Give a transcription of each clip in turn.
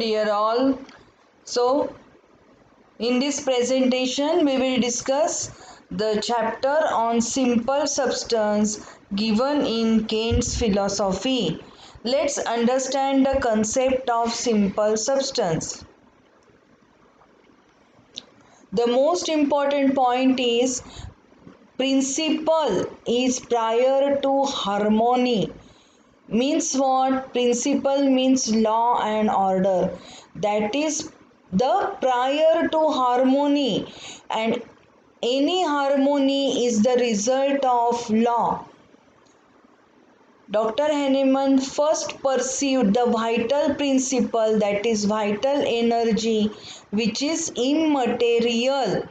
dear all. So, in this presentation, we will discuss the chapter on simple substance given in Kant's philosophy. Let's understand the concept of simple substance. The most important point is principle is prior to harmony. Means what? Principle means law and order. That is the prior to harmony, and any harmony is the result of law. Dr. Hahnemann first perceived the vital principle, that is vital energy, which is immaterial.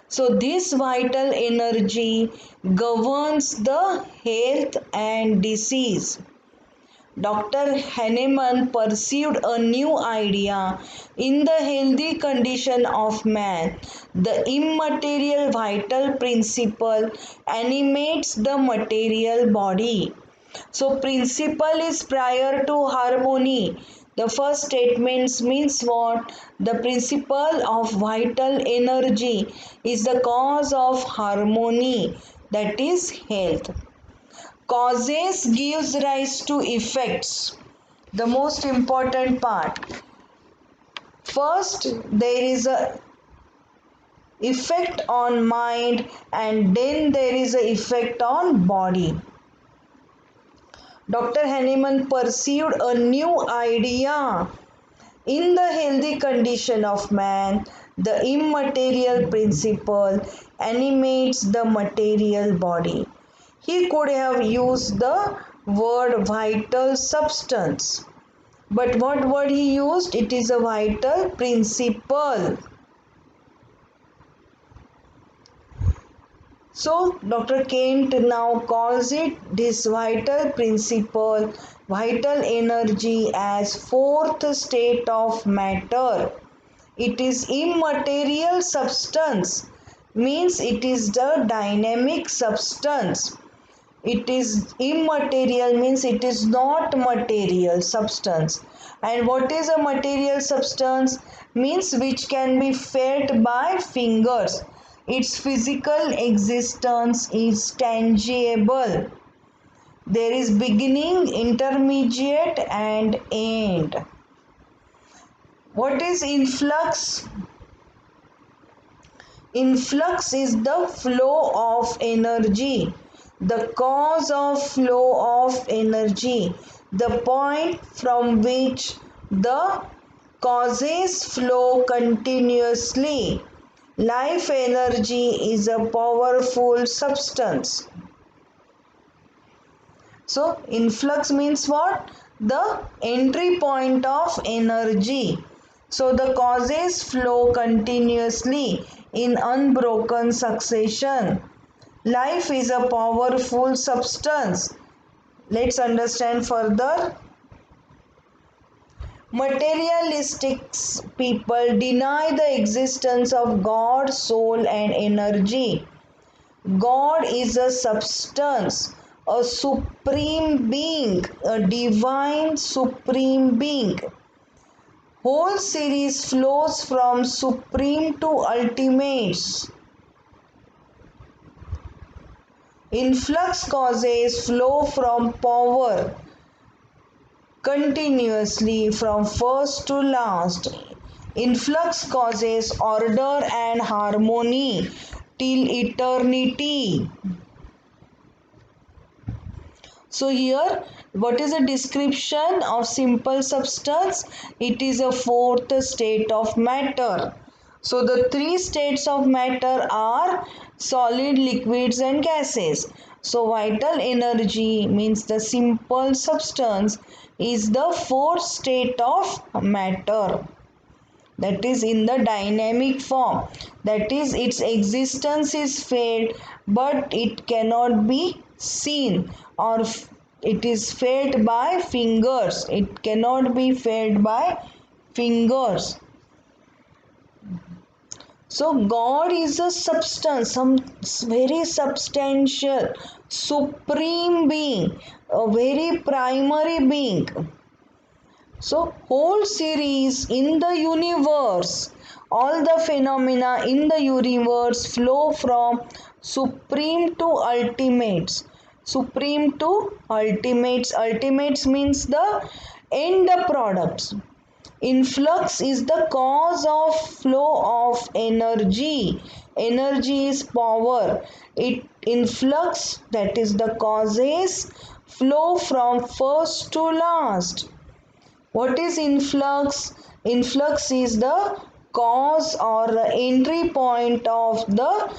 So this vital energy governs the health and disease. Dr. Hahnemann perceived a new idea in the healthy condition of man. The immaterial vital principle animates the material body. So, principle is prior to harmony. The first statement means what? The principle of vital energy is the cause of harmony, that is health. Causes gives rise to effects. The most important part. First, there is a effect on mind, and then there is a effect on body. Dr. Hahnemann perceived a new idea. In the healthy condition of man, the immaterial principle animates the material body. He could have used the word vital substance. But what word he used? It is a vital principle. So Dr. Kant now calls it this vital principle, vital energy, as fourth state of matter. It is immaterial substance, means it is the dynamic substance. It is immaterial means it is not material substance. And what is a material substance? Means which can be felt by fingers. Its physical existence is tangible. There is beginning, intermediate, and end. What is influx? Influx is the flow of energy, the cause of flow of energy, the point from which the causes flow continuously. Life energy is a powerful substance. So, influx means what? The entry point of energy. So, the causes flow continuously in unbroken succession. Life is a powerful substance. Let's understand further. Materialistic people deny the existence of God, soul, and energy. God is a substance, a supreme being, a divine supreme being. Whole series flows from supreme to ultimates. Influx causes flow from power continuously from first to last. Influx causes order and harmony till eternity. So here, what is a description of simple substance? It is a fourth state of matter. So the three states of matter are solid, liquids, and gases. So vital energy means the simple substance is the fourth state of matter. That is in the dynamic form. That is, its existence is felt, but it cannot be seen, or it is felt by fingers. It cannot be felt by fingers. So God is a substance, some very substantial, supreme being, a very primary being. So, whole series in the universe, all the phenomena in the universe flow from supreme to ultimates. Supreme to ultimates. Ultimates means the end products. Influx is the cause of flow of energy. Energy is power. It influx, that is the causes, flow from first to last. What is influx? Influx is the cause or the entry point of the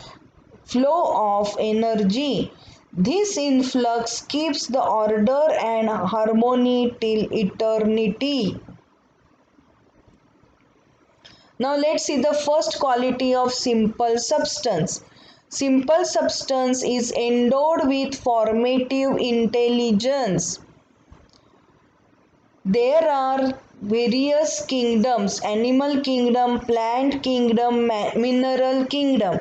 flow of energy. This influx keeps the order and harmony till eternity. Now let's see the first quality of simple substance. Simple substance is endowed with formative intelligence. There are various kingdoms: animal kingdom, plant kingdom, mineral kingdom,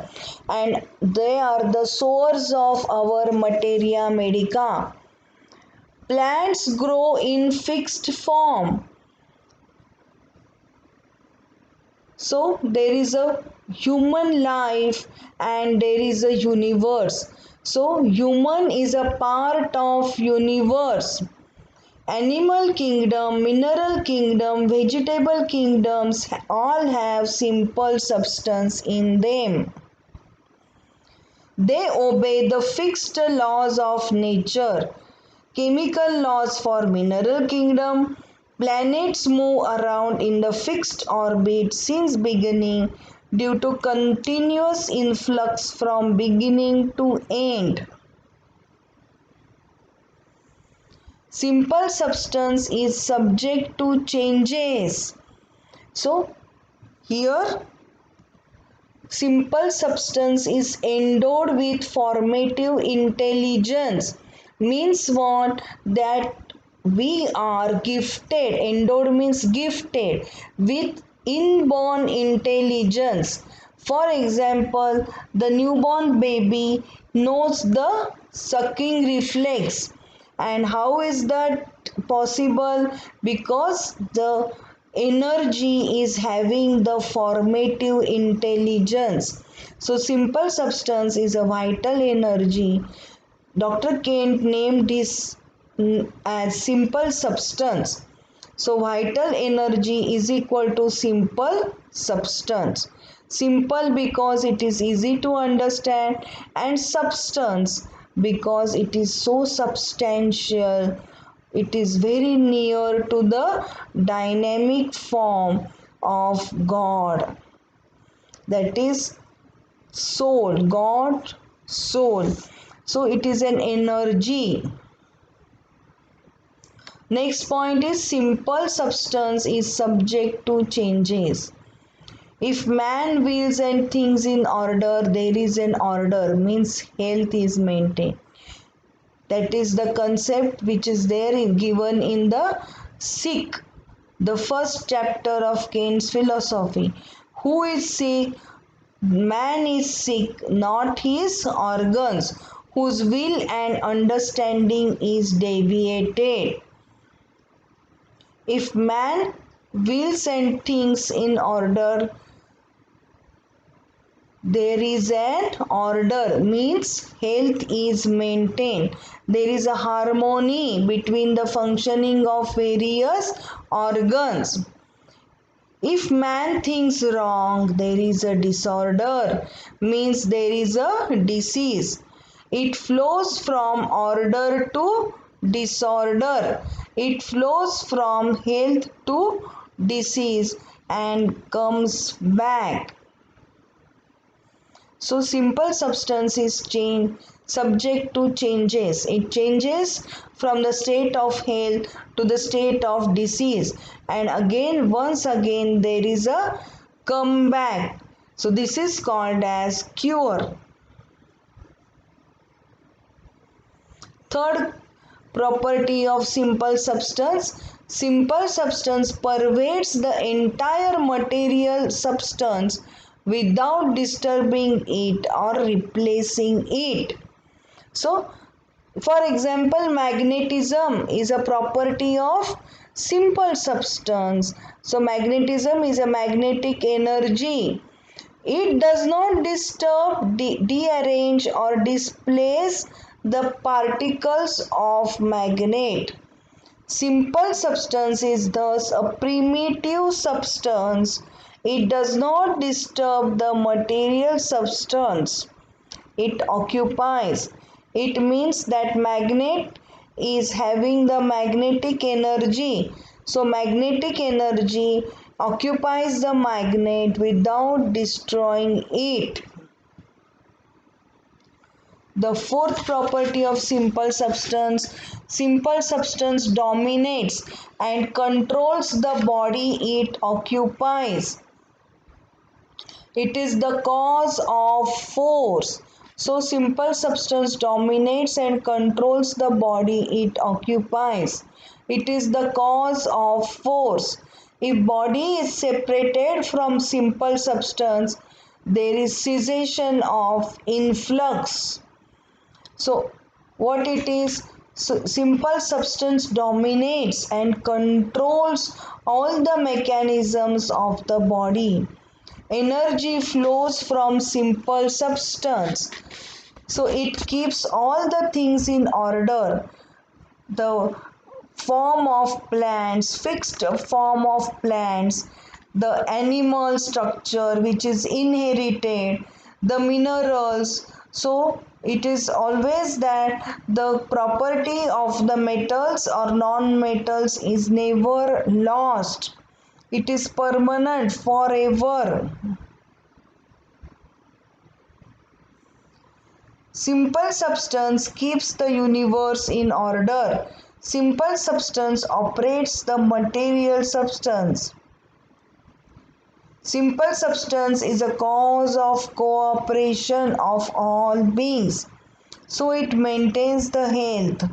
and they are the source of our materia medica. Plants grow in fixed form. So there is a human life and there is a universe. So human is a part of universe. Animal kingdom, mineral kingdom, vegetable kingdoms all have simple substance in them. They obey the fixed laws of nature. Chemical laws for mineral kingdom. Planets move around in the fixed orbit since beginning due to continuous influx from beginning to end. Simple substance is subject to changes. So here simple substance is endowed with formative intelligence. Means what? That we are gifted. Endowed means gifted with inborn intelligence. For example, the newborn baby knows the sucking reflex. And how is that possible? Because the energy is having the formative intelligence. So simple substance is a vital energy. Dr. Kent named this as simple substance. So vital energy is equal to simple substance. Simple because it is easy to understand, and substance because it is so substantial. It is very near to the dynamic form of God. That is soul, God, soul. So it is an energy. Next point is simple substance is subject to changes. If man wills and thinks in order, there is an order, means health is maintained. That is the concept which is there given in the sick, the first chapter of Kant's philosophy. Who is sick? Man is sick, not his organs, whose will and understanding is deviated. If man wills and thinks in order, there is an order, means health is maintained. There is a harmony between the functioning of various organs. If man thinks wrong, there is a disorder, means there is a disease. It flows from order to disorder. It flows from health to disease and comes back. So simple substance is subject to changes. It changes from the state of health to the state of disease, and again once again there is a comeback. So this is called as cure. Third property of simple substance: simple substance pervades the entire material substance without disturbing it or replacing it. So, for example, magnetism is a property of simple substance. So magnetism is a magnetic energy. It does not disturb, dearrange or displace the particles of magnet. Simple substance is thus a primitive substance. It does not disturb the material substance it occupies. It means that magnet is having the magnetic energy. So magnetic energy occupies the magnet without destroying it. The fourth property of simple substance dominates and controls the body it occupies. It is the cause of force. So simple substance dominates and controls the body it occupies. It is the cause of force. If body is separated from simple substance, there is cessation of influx. So what it is? So simple substance dominates and controls all the mechanisms of the body. Energy flows from simple substance. So it keeps all the things in order. The form of plants, fixed form of plants, the animal structure which is inherited, the minerals. So it is always that the property of the metals or non-metals is never lost. It is permanent forever. Simple substance keeps the universe in order. Simple substance operates the material substance. Simple substance is a cause of cooperation of all beings. So it maintains the health.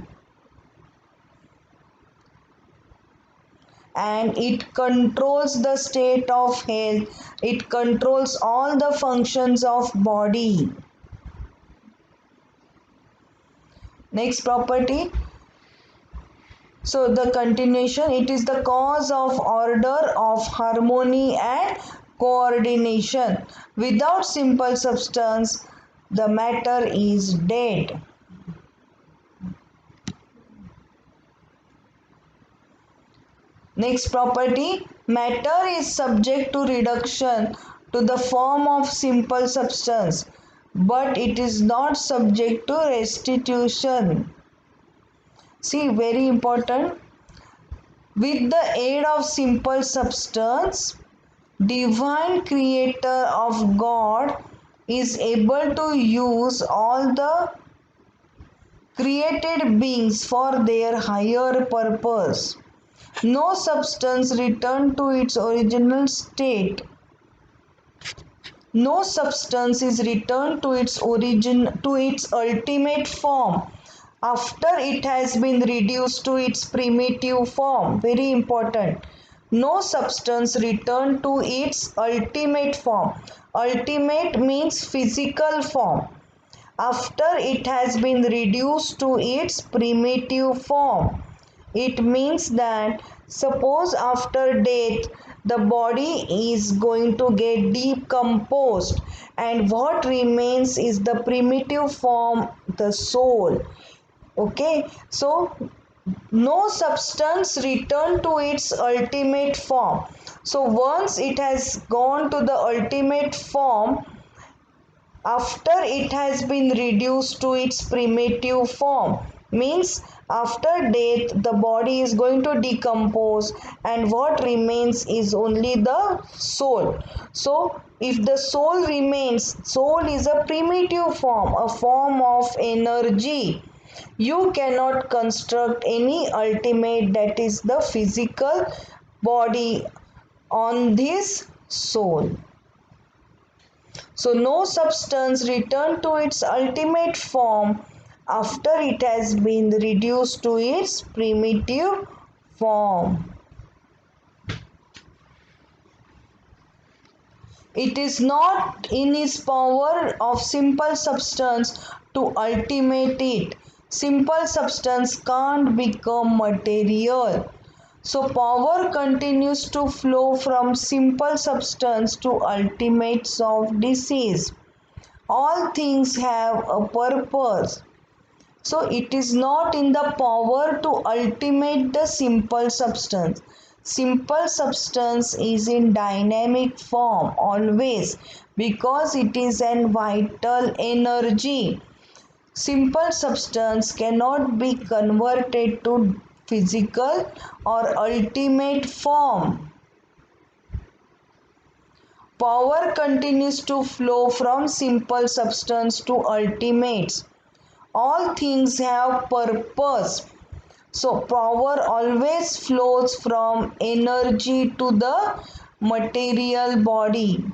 And it controls the state of health. It controls all the functions of body. Next property. So the continuation, it is the cause of order, of harmony and coordination. Without simple substance, the matter is dead. Next property, matter is subject to reduction to the form of simple substance, but it is not subject to restitution. See, very important. With the aid of simple substance, divine creator of God is able to use all the created beings for their higher purpose. No substance returned to its original state. No substance is returned to its ultimate form after it has been reduced to its primitive form. Very important. No substance returned to its ultimate form. Ultimate means physical form. After it has been reduced to its primitive form. It means that suppose after death the body is going to get decomposed and what remains is the primitive form, the soul. Okay, so no substance return to its ultimate form. So once it has gone to the ultimate form, after it has been reduced to its primitive form, means after death the body is going to decompose and what remains is only the soul. So if the soul remains, soul is a primitive form, a form of energy. You cannot construct any ultimate, that is the physical body, on this soul. So no substance return to its ultimate form after it has been reduced to its primitive form. It is not in its power of simple substance to ultimate it. Simple substance can't become material. So power continues to flow from simple substance to ultimates of disease. All things have a purpose. So it is not in the power to ultimate the simple substance. Simple substance is in dynamic form always because it is an vital energy. Simple substance cannot be converted to physical or ultimate form. Power continues to flow from simple substance to ultimates. All things have purpose. So power always flows from energy to the material body.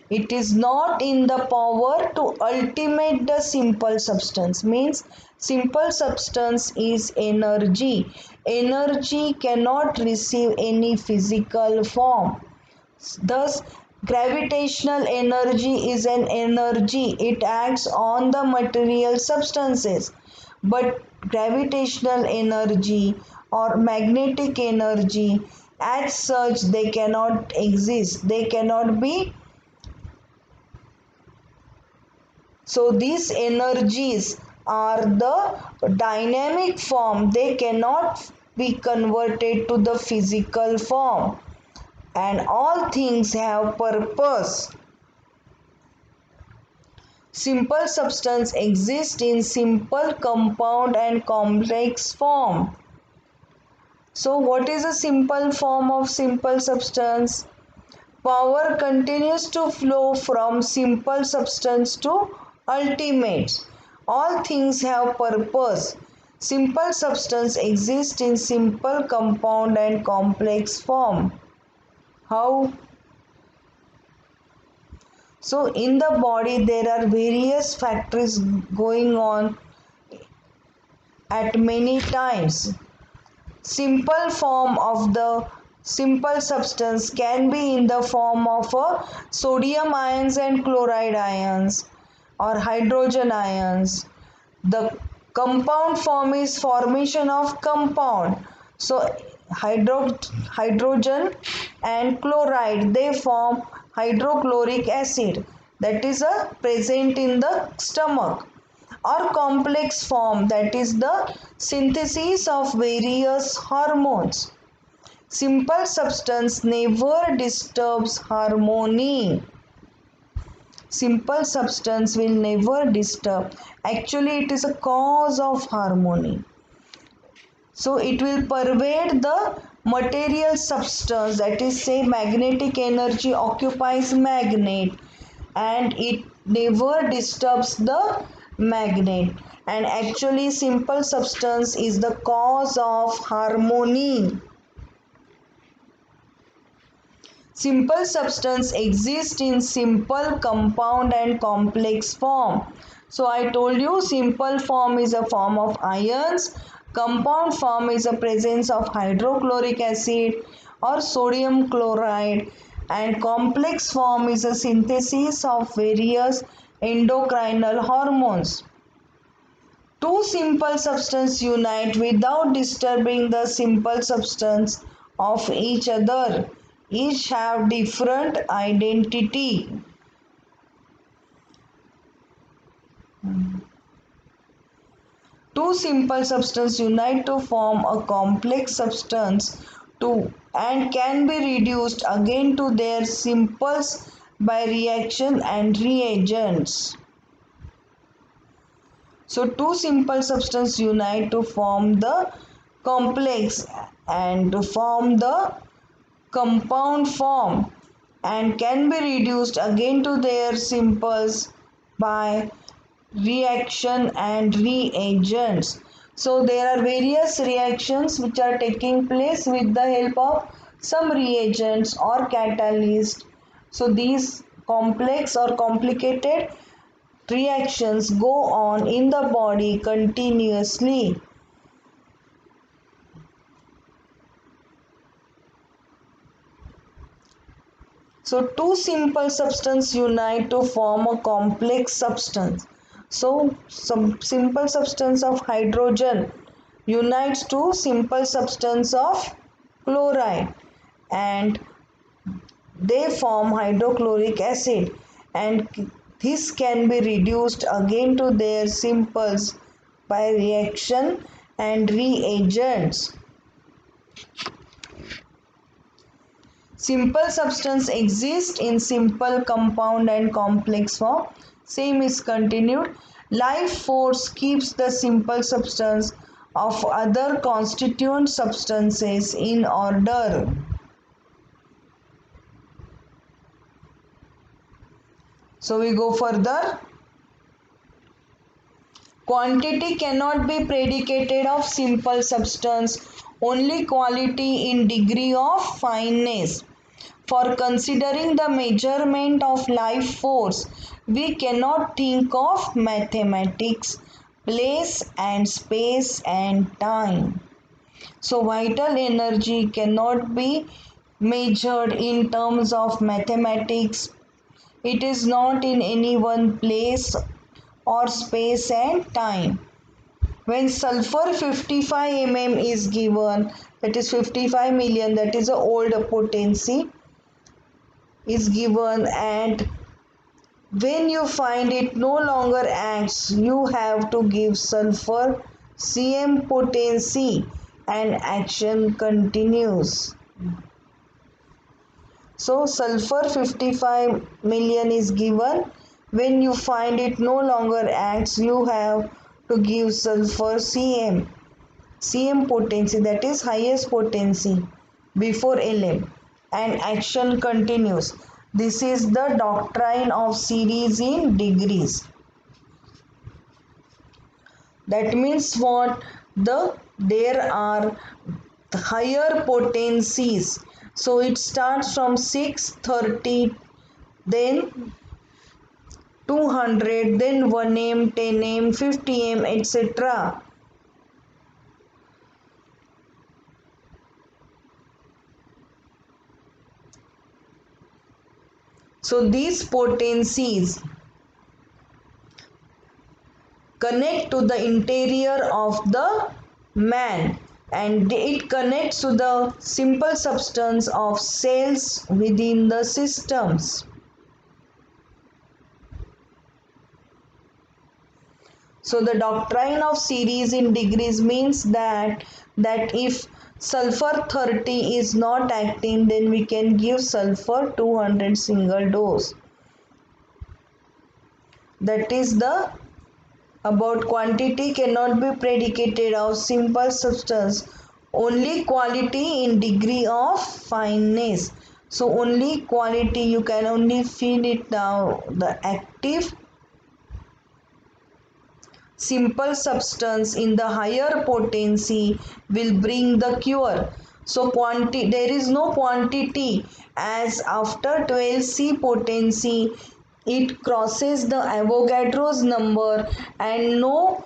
It is not in the power to ultimate the simple substance. Means simple substance is energy. Energy cannot receive any physical form. Thus, gravitational energy is an energy. It acts on the material substances. But gravitational energy or magnetic energy, as such, they cannot exist. They cannot be. So these energies are the dynamic form. They cannot be converted to the physical form. And all things have purpose. Simple substance exists in simple, compound and complex form. So what is a simple form of simple substance? Power continues to flow from simple substance to ultimates. All things have purpose. Simple substance exists in simple, compound and complex form. How? So in the body there are various factories going on at many times. Simple form of the simple substance can be in the form of sodium ions and chloride ions or hydrogen ions. The compound form is formation of compound. So hydrogen and chloride, they form hydrochloric acid, that is present in the stomach. Or complex form, that is the synthesis of various hormones. Simple substance never disturbs harmony. Simple substance will never disturb. Actually, it is a cause of harmony. So it will pervade the material substance, that is, say, magnetic energy occupies magnet and it never disturbs the magnet. And actually, simple substance is the cause of harmony. Simple substance exists in simple, compound and complex form. So I told you simple form is a form of ions, compound form is a presence of hydrochloric acid or sodium chloride, and complex form is a synthesis of various endocrinal hormones. Two simple substances unite without disturbing the simple substance of each other. Each have different identity. Two simple substances unite to form a complex substance and can be reduced again to their simples by reaction and reagents. So two simple substances unite to form the complex and to form the compound form and can be reduced again to their simples by reaction and reagents. So there are various reactions which are taking place with the help of some reagents or catalyst. So these complex or complicated reactions go on in the body continuously. So two simple substances unite to form a complex substance. So some simple substance of hydrogen unites to simple substance of chloride, and they form hydrochloric acid, and this can be reduced again to their simples by reaction and reagents. Simple substance exist in simple, compound and complex form. Same is continued. Life force keeps the simple substance of other constituent substances in order. So we go further. Quantity cannot be predicated of simple substance, only quality in degree of fineness. For considering the measurement of life force, we cannot think of mathematics, place and space and time. So vital energy cannot be measured in terms of mathematics. It is not in any one place or space and time. When sulfur 55 mm is given, that is 55 million, that is a old potency is given, and when you find it no longer acts, you have to give sulfur Cm potency and action continues. So sulfur 55 million is given. When you find it no longer acts, you have to give sulfur Cm potency, that is highest potency before Lm, and action continues. This is the doctrine of series in degrees. That means what? There are higher potencies. So it starts from 630, then 200, then 1m, 10m, 50m, etc. So these potencies connect to the interior of the man, and it connects to the simple substance of cells within the systems. So the doctrine of series in degrees means that if sulfur 30 is not acting, then we can give sulfur 200 single dose. That is the about quantity cannot be predicated of simple substance, only quality in degree of fineness. So only quality, you can only feel it now. The active simple substance in the higher potency will bring the cure. So there is no quantity, as after 12C potency it crosses the Avogadro's number and no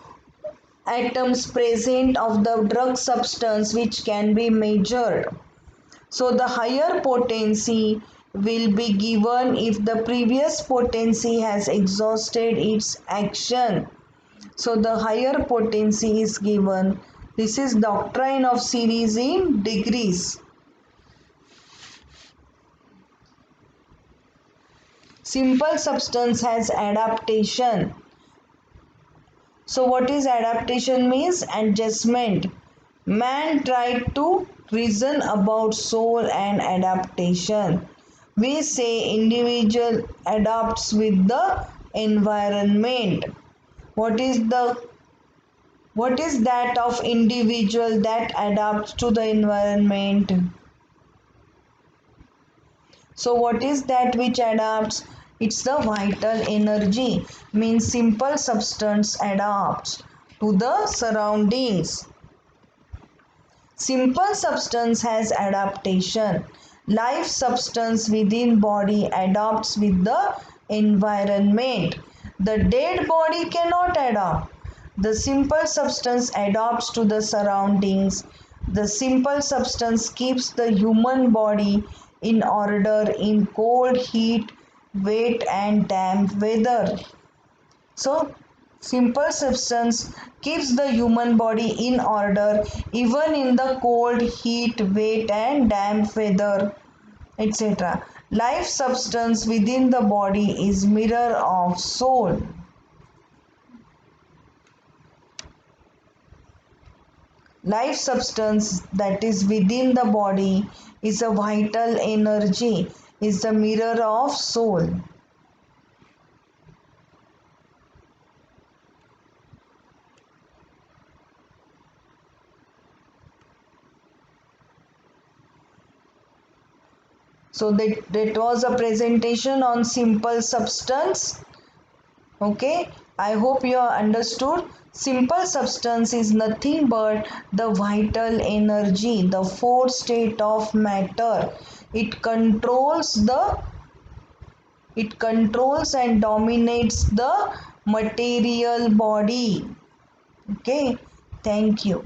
atoms present of the drug substance which can be measured. So the higher potency will be given if the previous potency has exhausted its action. So the higher potency is given. This is doctrine of series in degrees. Simple substance has adaptation. So what is adaptation means? Adjustment. Man tried to reason about soul and adaptation. We say individual adapts with the environment. What is that of individual that adapts to the environment? So what is that which adapts? It's the vital energy, means simple substance adapts to the surroundings. Simple substance has adaptation. Life substance within body adapts with the environment. The dead body cannot adapt. The simple substance adapts to the surroundings. The simple substance keeps the human body in order in cold, heat, wet and damp weather. So Simple substance keeps the human body in order even in the cold, heat, wet, and damp weather, etc. Life substance within the body is mirror of soul. Life substance that is within the body is a vital energy, is the mirror of soul. So that was a presentation on simple substance. Okay, I hope you have understood. Simple substance is nothing but the vital energy, the fourth state of matter. It controls the it controls and dominates the material body. Okay, thank you.